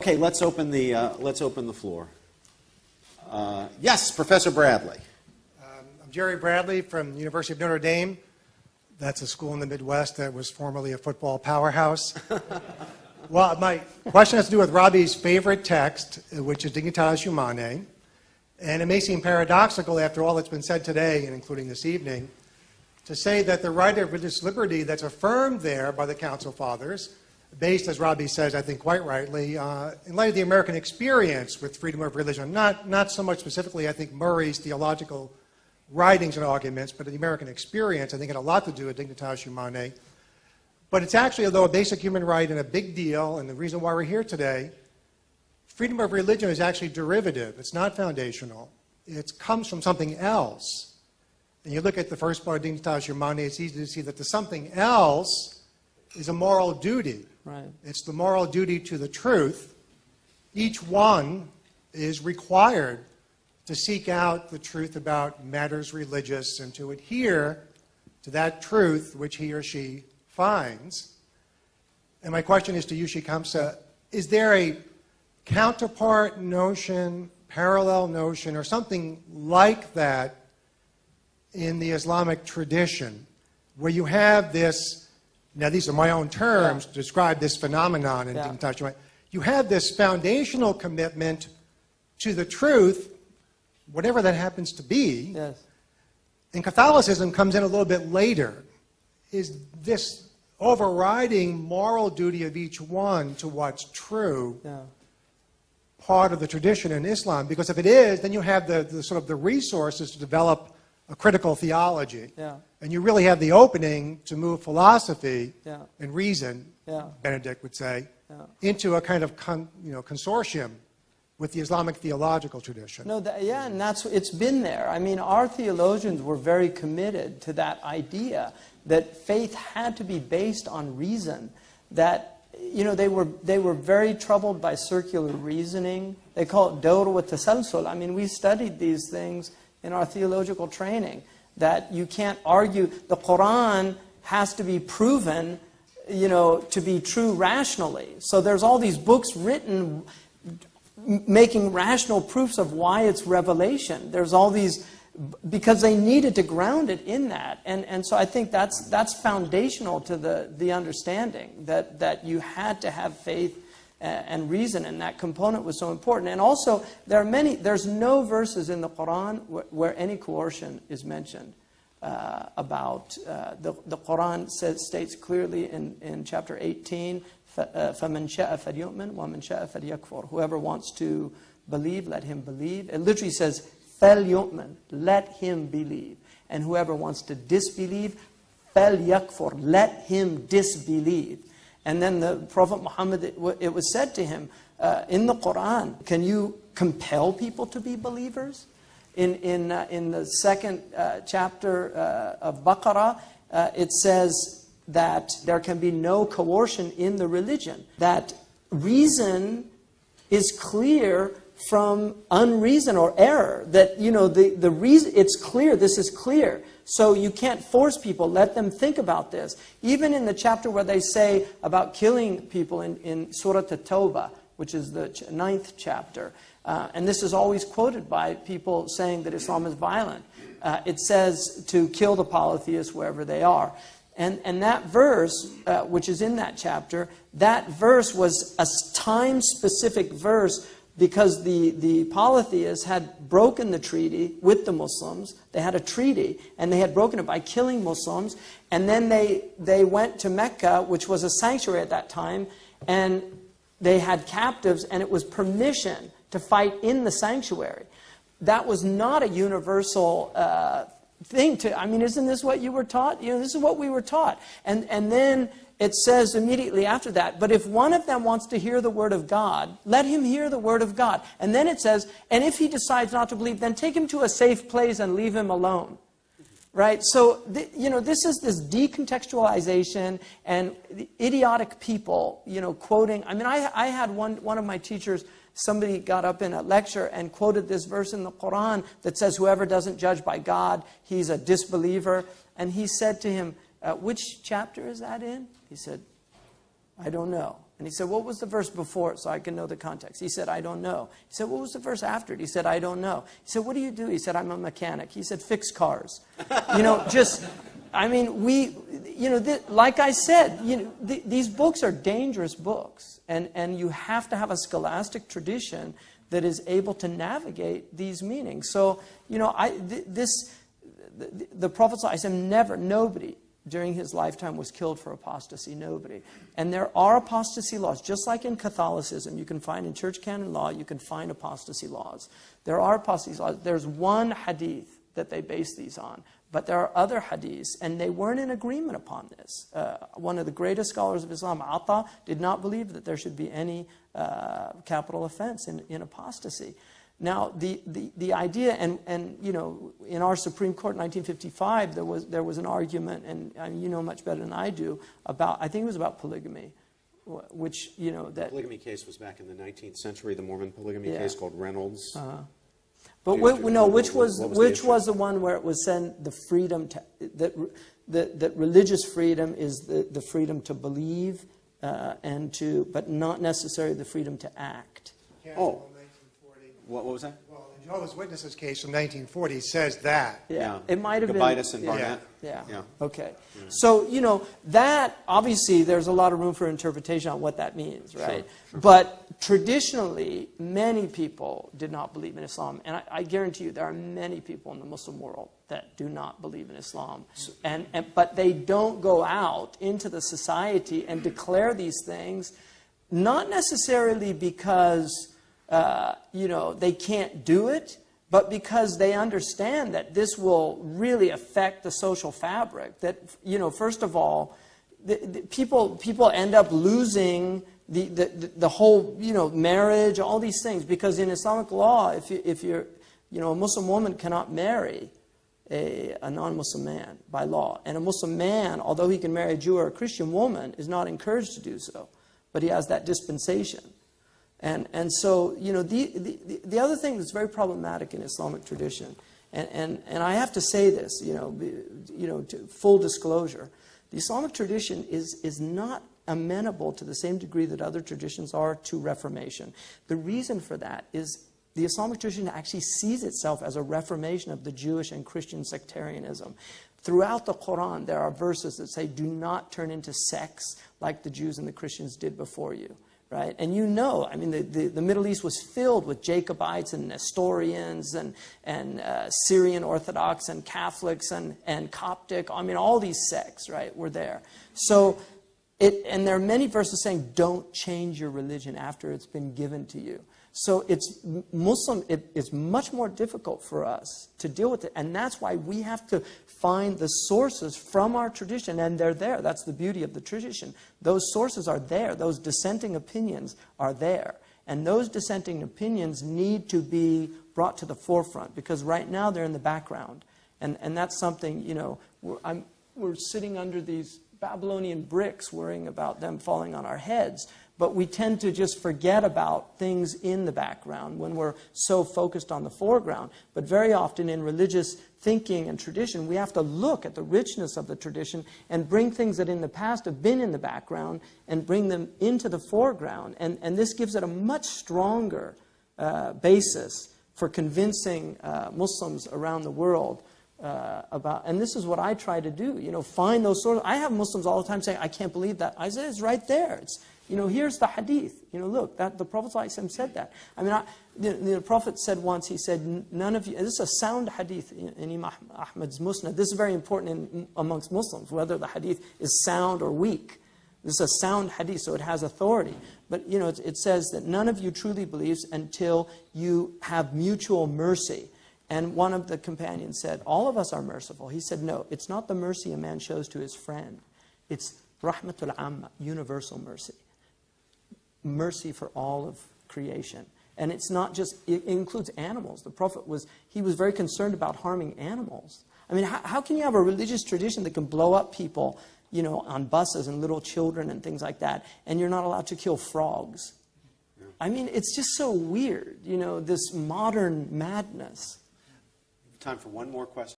Okay, let's open the floor. Yes, Professor Bradley. I'm Jerry Bradley from the University of Notre Dame. That's a school in the Midwest that was formerly a football powerhouse. Well, my question has to do with Robbie's favorite text, which is Dignitas Humanae. And it may seem paradoxical after all that's been said today, and including this evening, to say that the right of religious liberty that's affirmed there by the Council Fathers, based, as Robbie says, I think quite rightly, in light of the American experience with freedom of religion, not so much specifically, I think, Murray's theological writings and arguments, but the American experience, I think, had a lot to do with Dignitas Humanae. But it's actually, although a basic human right and a big deal, and the reason why we're here today, freedom of religion is actually derivative. It's not foundational. It comes from something else. And you look at the first part of Dignitas Humanae, it's easy to see that the something else is a moral duty. Right. It's the moral duty to the truth. Each one is required to seek out the truth about matters religious and to adhere to that truth which he or she finds. And my question is to you, Sheikh Hamza, is there a counterpart notion, parallel notion, or something like that in the Islamic tradition, where you have this, now these are my own terms to describe this phenomenon in Dignitas Humanae, you have this foundational commitment to the truth, whatever that happens to be, and Catholicism comes in a little bit later. Is this overriding moral duty of each one to what's true part of the tradition in Islam? Because if it is, then you have the sort of the resources to develop a critical theology. And you really have the opening to move philosophy and reason, Benedict would say, into a kind of consortium with the Islamic theological tradition. No, and it's been there. I mean, our theologians were very committed to that idea that faith had to be based on reason, that, you know, they were very troubled by circular reasoning. They call it dawr wa tasalsul. I mean, we studied these things in our theological training, that you can't argue. The Qur'an has to be proven, you know, to be true rationally. So there's all these books written making rational proofs of why it's revelation. There's all these, because they needed to ground it in that. And so I think that's foundational to the understanding that you had to have faith and reason, and that component was so important. And also, there's no verses in the Qur'an where any coercion is mentioned about. The Qur'an states clearly in chapter 18, فَمَنْ شَاءَ فَلْيُؤْمِنْ وَمَنْ شَاءَ فَلْيَكْفُرْ. Whoever wants to believe, let him believe. It literally says, فَلْيُؤْمِنْ, let him believe. And whoever wants to disbelieve, فَلْيَكْفُرْ, let him disbelieve. And then the Prophet Muhammad, it was said to him in the Qur'an, can you compel people to be believers? In the second chapter of Baqarah, it says that there can be no coercion in the religion. That reason is clear from unreason or error. That, you know, the reason, it's clear, this is clear. So you can't force people, let them think about this. Even in the chapter where they say about killing people in Surah At-Tawba, which is the 9th chapter, and this is always quoted by people saying that Islam is violent. It says to kill the polytheists wherever they are. And that verse, which is in that chapter, that verse was a time-specific verse because the polytheists had broken the treaty with the Muslims. They had a treaty, and they had broken it by killing Muslims. And then they went to Mecca, which was a sanctuary at that time, and they had captives, and it was permission to fight in the sanctuary. That was not a universal thing to, I mean, isn't this what you were taught? You know, this is what we were taught. And then it says immediately after that, but if one of them wants to hear the word of God, let him hear the word of God. And then it says, and if he decides not to believe, then take him to a safe place and leave him alone. Right? So, you know, this is this decontextualization and the idiotic people, you know, quoting. I mean, I had one of my teachers, somebody got up in a lecture and quoted this verse in the Qur'an that says, whoever doesn't judge by God, he's a disbeliever. And he said to him, which chapter is that in? He said, I don't know. And he said, what was the verse before it so I can know the context? He said, I don't know. He said, what was the verse after it? He said, I don't know. He said, what do you do? He said, I'm a mechanic. He said, fix cars. I mean, like I said, these books are dangerous books. And you have to have a scholastic tradition that is able to navigate these meanings. So, the Prophet ﷺ nobody during his lifetime was killed for apostasy, nobody. And there are apostasy laws, just like in Catholicism. You can find in church canon law, you can find apostasy laws. There are apostasy laws. There's one hadith that they base these on. But there are other hadiths, and they weren't in agreement upon this. One of the greatest scholars of Islam, Atta, did not believe that there should be any capital offense in apostasy. Now, the idea, and in our Supreme Court in 1955, there was an argument, and you know much better than I do, about, I think it was about polygamy, which, that... The polygamy case was back in the 19th century, the Mormon polygamy case called Reynolds. But which was the one where it was said the freedom to, that religious freedom is the freedom to believe but not necessarily the freedom to act. Oh, what was that? Well, the Jehovah's Witnesses case from 1940 says that. Yeah. It might have Gabitis been. and Barnett. Yeah. Yeah. Okay. Yeah. So, that, obviously, there's a lot of room for interpretation on what that means, right? Sure. But traditionally, many people did not believe in Islam. And I guarantee you, there are many people in the Muslim world that do not believe in Islam. But they don't go out into the society and declare these things, not necessarily because... they can't do it, but because they understand that this will really affect the social fabric. That, first of all, people end up losing the whole, marriage, all these things. Because in Islamic law, if you're, a Muslim woman cannot marry a non-Muslim man by law. And a Muslim man, although he can marry a Jew or a Christian woman, is not encouraged to do so. But he has that dispensation. And so, the other thing that's very problematic in Islamic tradition, and I have to say this, to full disclosure, the Islamic tradition is not amenable to the same degree that other traditions are to reformation. The reason for that is the Islamic tradition actually sees itself as a reformation of the Jewish and Christian sectarianism. Throughout the Qur'an, there are verses that say, do not turn into sects like the Jews and the Christians did before you. Right? And the Middle East was filled with Jacobites and Nestorians and Syrian Orthodox and Catholics and Coptic. All these sects, right, were there. So, and there are many verses saying, don't change your religion after it's been given to you. So it's much more difficult for us to deal with it. And that's why we have to find the sources from our tradition. And they're there. That's the beauty of the tradition. Those sources are there. Those dissenting opinions are there. And those dissenting opinions need to be brought to the forefront. Because right now they're in the background. And that's something, we're sitting under these Babylonian bricks worrying about them falling on our heads. But we tend to just forget about things in the background when we're so focused on the foreground. But very often in religious thinking and tradition, we have to look at the richness of the tradition and bring things that in the past have been in the background and bring them into the foreground. And this gives it a much stronger basis for convincing Muslims around the world about, and this is what I try to do, find those sources. I have Muslims all the time saying, I can't believe that. I say, it's right there. It's, here's the hadith. Look, the Prophet ﷺ said that. The Prophet said once, he said, none of you, this is a sound hadith in Imam Ahmad's Musnad. This is very important amongst Muslims, whether the hadith is sound or weak. This is a sound hadith, so it has authority. But, it says that none of you truly believes until you have mutual mercy. And one of the companions said, all of us are merciful. He said, no, it's not the mercy a man shows to his friend. It's rahmatul amma, universal mercy. Mercy for all of creation. And it's not just, it includes animals. The Prophet was very concerned about harming animals. How can you have a religious tradition that can blow up people, on buses and little children and things like that, and you're not allowed to kill frogs? It's just so weird, this modern madness. Time for one more question.